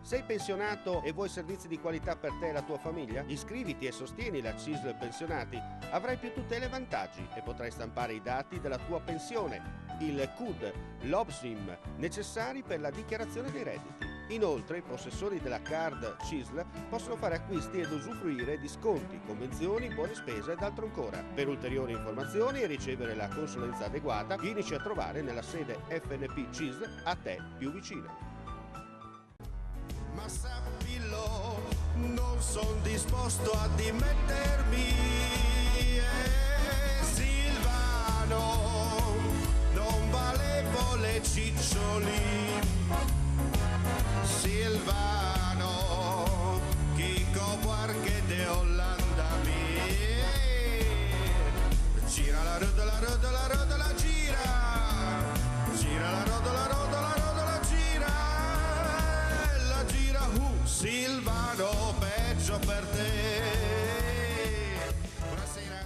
Sei pensionato e vuoi servizi di qualità per te e la tua famiglia? Iscriviti e sostieni la CISL Pensionati. Avrai più tutele e vantaggi e potrai stampare i dati della tua pensione, il CUD, l'OBSIM, necessari per la dichiarazione dei redditi. Inoltre, i possessori della card CISL possono fare acquisti ed usufruire di sconti, convenzioni, buone spese ed altro ancora. Per ulteriori informazioni e ricevere la consulenza adeguata, vienici a trovare nella sede FNP CISL a te più vicina. Ma sappilo, non son disposto a dimettermi, Silvano, non valevo le ciccioli, Silvano, Chico Buarque de Hollanda mi, gira la rotola, rotola, rotola, gira la rotola, rotola, rotola, gira Silvano, peggio per te. Buonasera.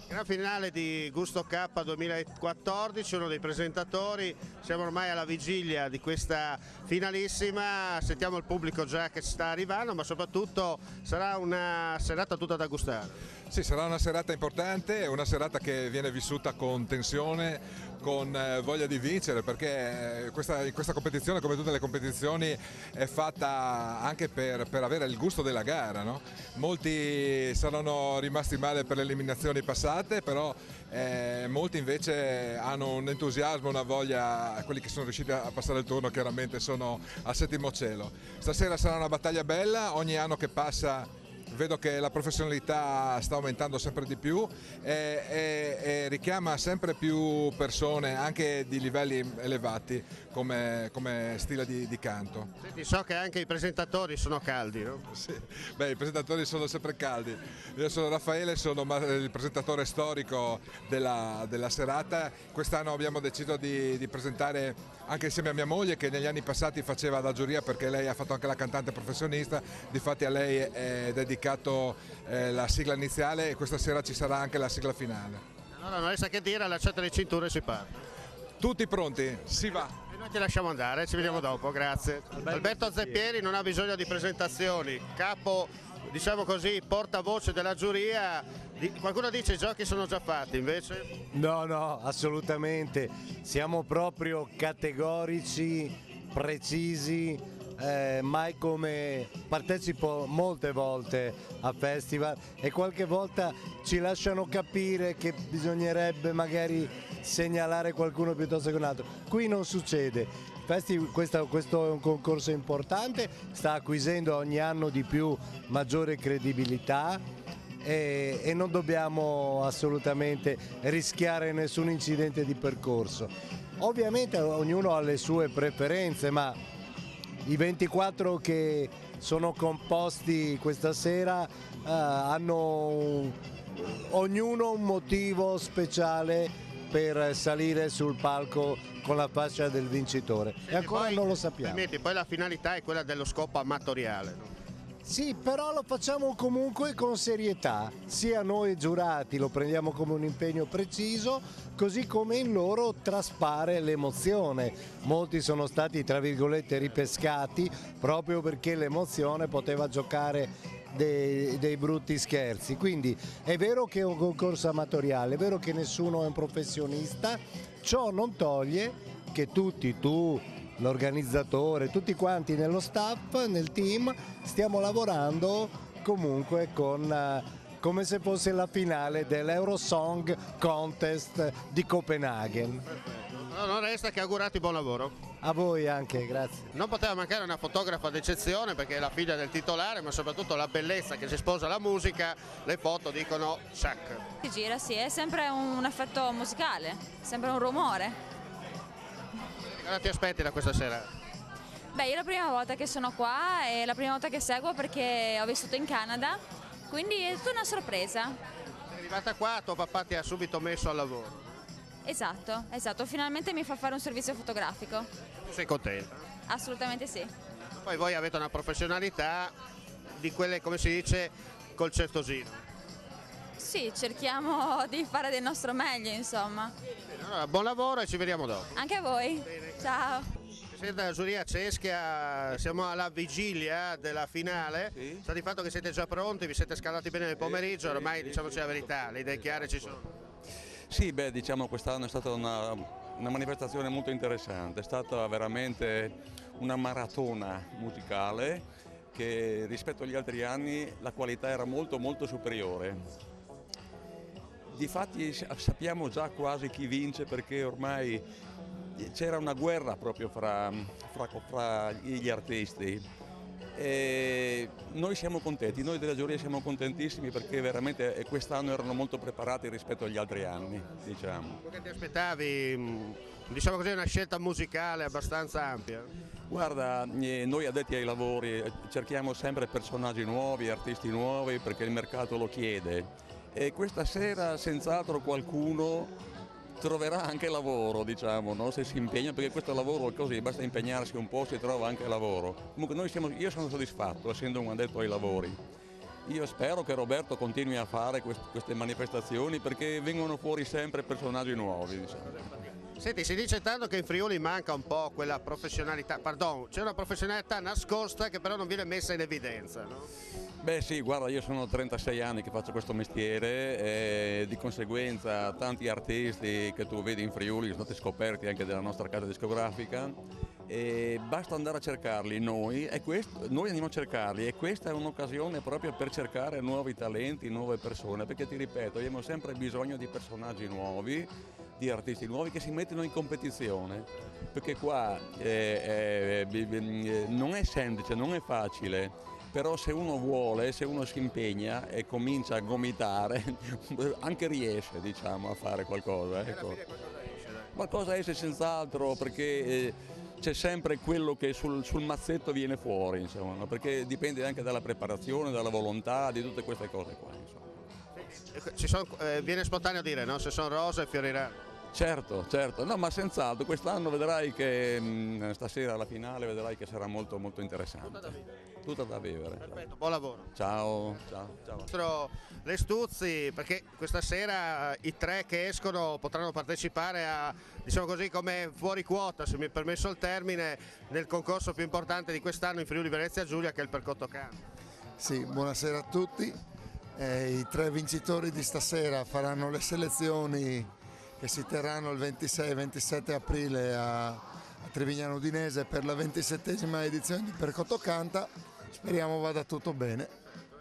Gran finale di Gusto K 2014, uno dei presentatori, siamo ormai alla vigilia di questa finalissima, sentiamo il pubblico già che sta arrivando, ma soprattutto sarà una serata tutta da gustare. Sì, sarà una serata importante, una serata che viene vissuta con tensione, con voglia di vincere, perché questa competizione, come tutte le competizioni, è fatta anche per avere il gusto della gara, no? Molti saranno rimasti male per le eliminazioni passate, però molti invece hanno un entusiasmo, una voglia, quelli che sono riusciti a passare il turno chiaramente sono al settimo cielo. Stasera sarà una battaglia bella, ogni anno che passa vedo che la professionalità sta aumentando sempre di più e richiama sempre più persone anche di livelli elevati come stile di canto. Senti, so che anche i presentatori sono caldi, no? Sì. Beh, i presentatori sono sempre caldi. Io sono Raffaele, sono il presentatore storico della serata. Quest'anno abbiamo deciso di presentare anche insieme a mia moglie, che negli anni passati faceva da giuria perché lei ha fatto anche la cantante professionista, difatti a lei è dedicato la sigla iniziale e questa sera ci sarà anche la sigla finale. Allora non resta che dire, allacciate le cinture e si parte. Tutti pronti? Si va! E noi ti lasciamo andare, ci vediamo dopo, grazie. Alberto Zeppieri non ha bisogno di presentazioni, capo, diciamo così, portavoce della giuria. Qualcuno dice i giochi sono già fatti, invece? No, assolutamente, siamo proprio categorici, precisi. Mai come partecipo molte volte a festival e qualche volta ci lasciano capire che bisognerebbe magari segnalare qualcuno piuttosto che un altro. Qui non succede. Questo è un concorso importante, sta acquisendo ogni anno di più maggiore credibilità e non dobbiamo assolutamente rischiare nessun incidente di percorso. Ovviamente ognuno ha le sue preferenze, ma i 24 che sono composti questa sera hanno ognuno un motivo speciale per salire sul palco con la faccia del vincitore. E ancora poi, non lo sappiamo. Poi la finalità è quella dello scopo amatoriale, no? Sì, però lo facciamo comunque con serietà, sia noi giurati lo prendiamo come un impegno preciso, così come in loro traspare l'emozione. Molti sono stati, tra virgolette, ripescati proprio perché l'emozione poteva giocare dei brutti scherzi. Quindi è vero che è un concorso amatoriale, è vero che nessuno è un professionista, ciò non toglie che tutti, tu, l'organizzatore, tutti quanti nello staff, nel team, stiamo lavorando comunque come se fosse la finale dell'Eurosong Contest di Copenaghen. Non resta che augurarti buon lavoro. A voi anche, grazie. Non poteva mancare una fotografa d'eccezione perché è la figlia del titolare, ma soprattutto la bellezza che si sposa alla musica, le foto dicono shack. Si gira, sì, è sempre un effetto musicale, sempre un rumore. Cosa ti aspetti da questa sera? Beh, io è la prima volta che sono qua, è la prima volta che seguo perché ho vissuto in Canada, quindi è tutta una sorpresa. Sei arrivata qua, tuo papà ti ha subito messo al lavoro. Esatto, finalmente mi fa fare un servizio fotografico. Tu sei contenta? Assolutamente sì. Poi voi avete una professionalità di quelle, come si dice, col certosino. Sì, cerchiamo di fare del nostro meglio, insomma. Allora, buon lavoro e ci vediamo dopo. Anche a voi. Bene. Ciao. Siete dalla giuria Ceschia, siamo alla vigilia della finale. Sì. Sta di fatto che siete già pronti, vi siete scaldati bene nel pomeriggio, ormai diciamoci la verità, le idee chiare ci sono. Sì, beh, diciamo quest'anno è stata una manifestazione molto interessante, è stata veramente una maratona musicale che rispetto agli altri anni la qualità era molto molto superiore. Difatti sappiamo già quasi chi vince perché ormai c'era una guerra proprio fra gli artisti. E noi siamo contenti, noi della giuria siamo contentissimi perché veramente quest'anno erano molto preparati rispetto agli altri anni, diciamo. Tu che ti aspettavi, diciamo così, una scelta musicale abbastanza ampia? Guarda, noi addetti ai lavori cerchiamo sempre personaggi nuovi, artisti nuovi perché il mercato lo chiede. E questa sera senz'altro qualcuno troverà anche lavoro, diciamo, no? Se si impegna, perché questo lavoro è così, basta impegnarsi un po', si trova anche lavoro. Comunque io sono soddisfatto essendo un addetto ai lavori. Io spero che Roberto continui a fare queste manifestazioni perché vengono fuori sempre personaggi nuovi, diciamo. Senti, si dice tanto che in Friuli manca un po' quella professionalità, c'è una professionalità nascosta che però non viene messa in evidenza, no? Beh sì, guarda, io sono 36 anni che faccio questo mestiere e di conseguenza tanti artisti che tu vedi in Friuli sono stati scoperti anche dalla nostra casa discografica e basta andare a cercarli noi andiamo a cercarli e questa è un'occasione proprio per cercare nuovi talenti, nuove persone, perché ti ripeto, abbiamo sempre bisogno di personaggi nuovi, di artisti nuovi che si mettono in competizione, perché qua non è semplice, non è facile. Però se uno vuole, se uno si impegna e comincia a gomitare, anche riesce, diciamo, a fare qualcosa. Ecco. Qualcosa esce senz'altro perché c'è sempre quello che sul mazzetto viene fuori, insomma, no? Perché dipende anche dalla preparazione, dalla volontà, di tutte queste cose qua. Viene spontaneo dire, no? Se sono rose fioriranno. Certo, no, ma senz'altro, quest'anno vedrai che stasera alla finale vedrai che sarà molto molto interessante. Tutta da vivere. Perfetto, buon lavoro. Ciao. Le Stuzzi, perché questa sera i 3 che escono potranno partecipare a, diciamo così, come fuori quota, se mi è permesso il termine, nel concorso più importante di quest'anno in Friuli Venezia Giulia, che è il Percotto Canto. Sì, buonasera a tutti. I 3 vincitori di stasera faranno le selezioni che si terranno il 26 e 27 aprile a Trevignano Udinese per la 27esima edizione di Percotto Canta. Speriamo vada tutto bene.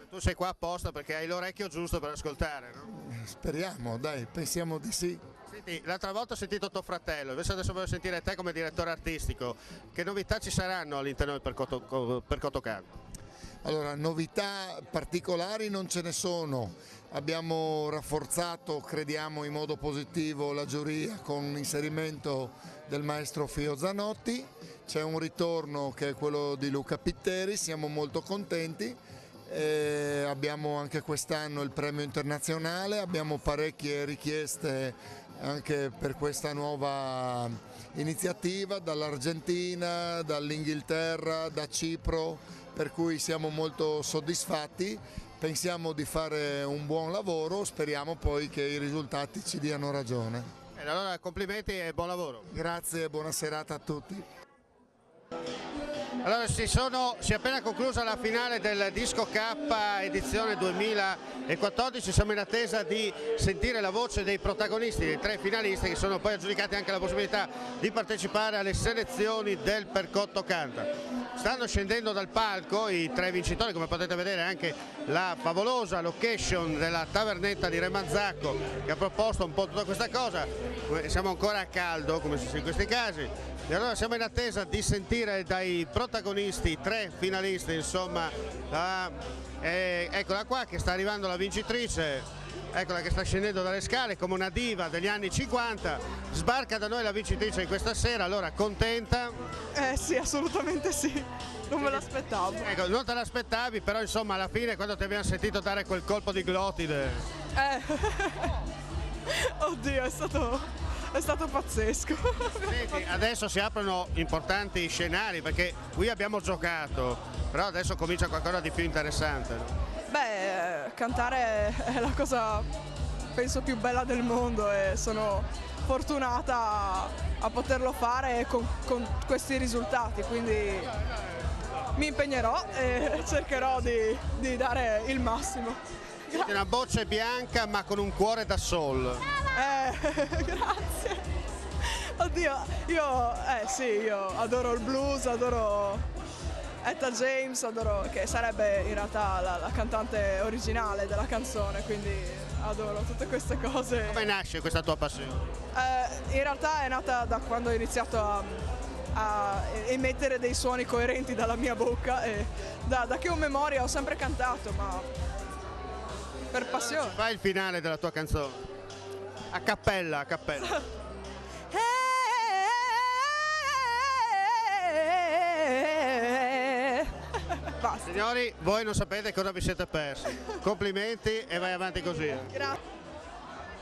Tu sei qua apposta perché hai l'orecchio giusto per ascoltare, no? Speriamo, dai, pensiamo di sì. Senti, l'altra volta ho sentito tuo fratello, invece adesso voglio sentire te come direttore artistico. Che novità ci saranno all'interno del Percotto Canto? Allora, novità particolari non ce ne sono. Abbiamo rafforzato, crediamo in modo positivo, la giuria con l'inserimento del maestro Fio Zanotti. C'è un ritorno che è quello di Luca Pitteri, siamo molto contenti. Abbiamo anche quest'anno il premio internazionale, abbiamo parecchie richieste anche per questa nuova iniziativa dall'Argentina, dall'Inghilterra, da Cipro, per cui siamo molto soddisfatti, pensiamo di fare un buon lavoro, speriamo poi che i risultati ci diano ragione. Allora complimenti e buon lavoro. Grazie e buona serata a tutti. Allora si è appena conclusa la finale del Disco K edizione 2014, siamo in attesa di sentire la voce dei protagonisti, dei 3 finalisti che sono poi aggiudicati anche la possibilità di partecipare alle selezioni del Percotto Canta. Stanno scendendo dal palco i 3 vincitori, come potete vedere anche la favolosa location della tavernetta di Remanzacco che ha proposto un po' tutta questa cosa. Siamo ancora a caldo come si dice in questi casi e allora siamo in attesa di sentire dai protagonisti, i 3 finalisti, insomma, eccola qua che sta arrivando la vincitrice, eccola che sta scendendo dalle scale come una diva degli anni 50, sbarca da noi la vincitrice di questa sera, allora contenta? Sì, assolutamente sì, non me l'aspettavo. Ecco, non te l'aspettavi, però insomma alla fine quando ti abbiamo sentito dare quel colpo di glottide... Oddio, è stato pazzesco. Senti, adesso si aprono importanti scenari perché qui abbiamo giocato, però adesso comincia qualcosa di più interessante, no? Beh, cantare è la cosa penso più bella del mondo e sono fortunata a poterlo fare con questi risultati, quindi mi impegnerò e cercherò di dare il massimo. Siete una voce bianca ma con un cuore da soul. Grazie. Oddio, io adoro il blues, adoro Etta James, che sarebbe in realtà la cantante originale della canzone, quindi adoro tutte queste cose. Come nasce questa tua passione? In realtà è nata da quando ho iniziato a emettere dei suoni coerenti dalla mia bocca e da che ho memoria ho sempre cantato, ma per passione. Fai il finale della tua canzone. A cappella, a cappella. Basta. Signori, voi non sapete cosa vi siete persi. Complimenti e vai avanti così. Grazie.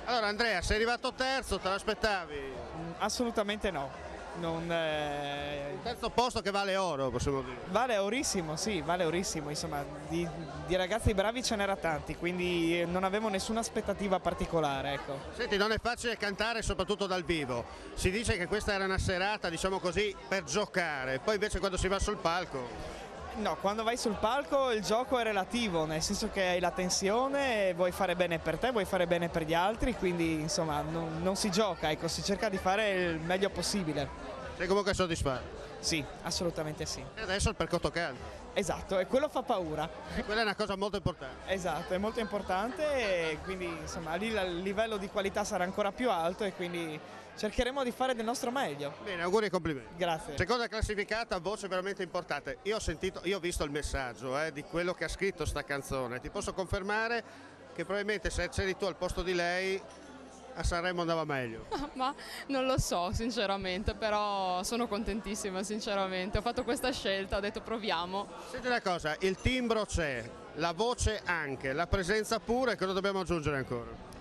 Allora Andrea, sei arrivato terzo, te l'aspettavi? Assolutamente no. Non, Terzo posto che vale oro, possiamo dire. vale orissimo, sì, vale orissimo. Insomma, di ragazzi bravi ce n'era tanti, quindi non avevo nessuna aspettativa particolare, ecco. Senti, non è facile cantare soprattutto dal vivo. Si dice che questa era una serata, diciamo così, per giocare. Poi invece quando si va sul palco... No, quando vai sul palco il gioco è relativo, nel senso che hai la tensione, vuoi fare bene per te, vuoi fare bene per gli altri, quindi insomma non si gioca, ecco, si cerca di fare il meglio possibile. Sei comunque soddisfatto? Sì, assolutamente sì. E adesso il percotto canto. Esatto, e quello fa paura. E quella è una cosa molto importante. Esatto, è molto importante e quindi insomma lì il livello di qualità sarà ancora più alto e quindi cercheremo di fare del nostro meglio. Bene, auguri e complimenti. Grazie. Seconda classificata, voce veramente importante. Io ho visto il messaggio di quello che ha scritto sta canzone. Ti posso confermare che probabilmente se c'eri tu al posto di lei a Sanremo andava meglio. Ma non lo so sinceramente, però sono contentissima sinceramente. Ho fatto questa scelta, ho detto proviamo. Senti una cosa, il timbro c'è, la voce anche, la presenza pure, cosa dobbiamo aggiungere ancora?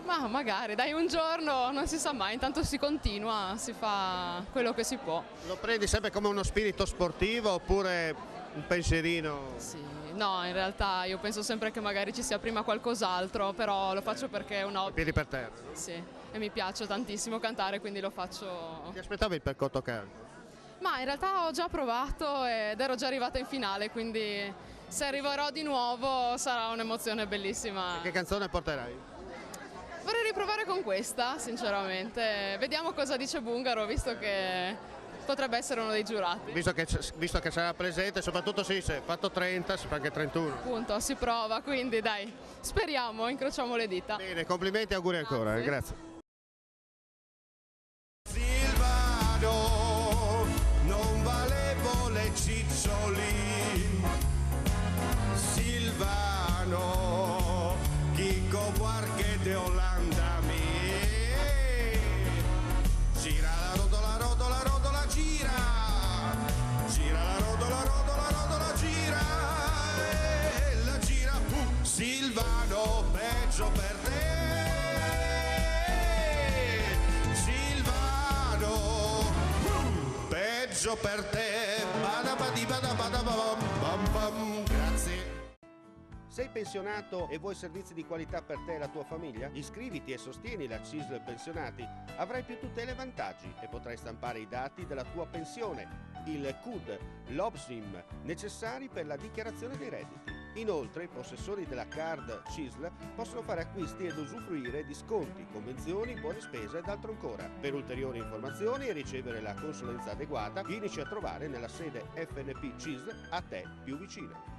Ma magari, dai, un giorno non si sa mai, intanto si continua, si fa quello che si può. Lo prendi sempre come uno spirito sportivo oppure un pensierino? Sì, no, in realtà io penso sempre che magari ci sia prima qualcos'altro, però lo faccio perché è un hobby. Piedi per terra. Sì, e mi piace tantissimo cantare, quindi lo faccio. Ti aspettavi il percotto canto? Ma in realtà ho già provato ed ero già arrivata in finale, quindi se arriverò di nuovo sarà un'emozione bellissima. Che canzone porterai? Vorrei riprovare con questa, sinceramente. Vediamo cosa dice Bungaro, visto che potrebbe essere uno dei giurati. Visto che sarà presente, soprattutto se si è fatto 30, si fa anche 31. Appunto, si prova, quindi dai, speriamo, incrociamo le dita. Bene, complimenti e auguri ancora, grazie. Silvano, non valevo le ciccioli. Silvano, Chico Buarque de Olanda mi. Gira la rotola, rotola, rotola, gira. Gira la rotola, rotola, rotola, gira. E la gira, Silvano, peggio per te. Silvano, peggio per te. Grazie. Sei pensionato e vuoi servizi di qualità per te e la tua famiglia? Iscriviti e sostieni la CISL Pensionati. Avrai più tutele e vantaggi e potrai stampare i dati della tua pensione, il CUD, l'OBSIM, necessari per la dichiarazione dei redditi. Inoltre, i possessori della card CISL possono fare acquisti ed usufruire di sconti, convenzioni, buone spese ed altro ancora. Per ulteriori informazioni e ricevere la consulenza adeguata, vienici a trovare nella sede FNP CISL a te più vicina.